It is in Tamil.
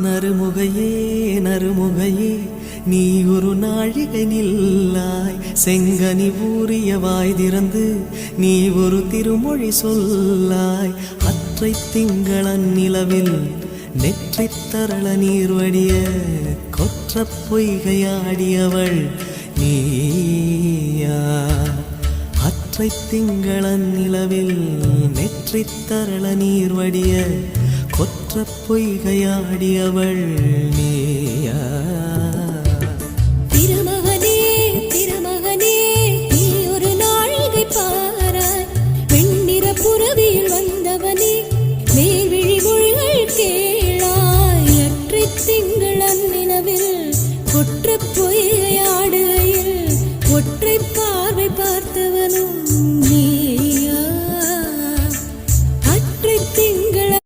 நறுமுகையே நறுமுகையே நீ ஒரு நாழிகை நில்லாய் செங்கனி ஊறிய வாய் திறந்து நீ ஒரு திருமொழி சொல்லாய் அற்றை திங்களன் நிலவில் நெற்றித் தரள நீர் வடிய கொற்ற பொய்கையாடியவள் நீயா அற்றை திங்களன் நிலவில் நெற்றித் தரள நீர் வடிய கொற்ற பொய்கையாடியவள் நீயா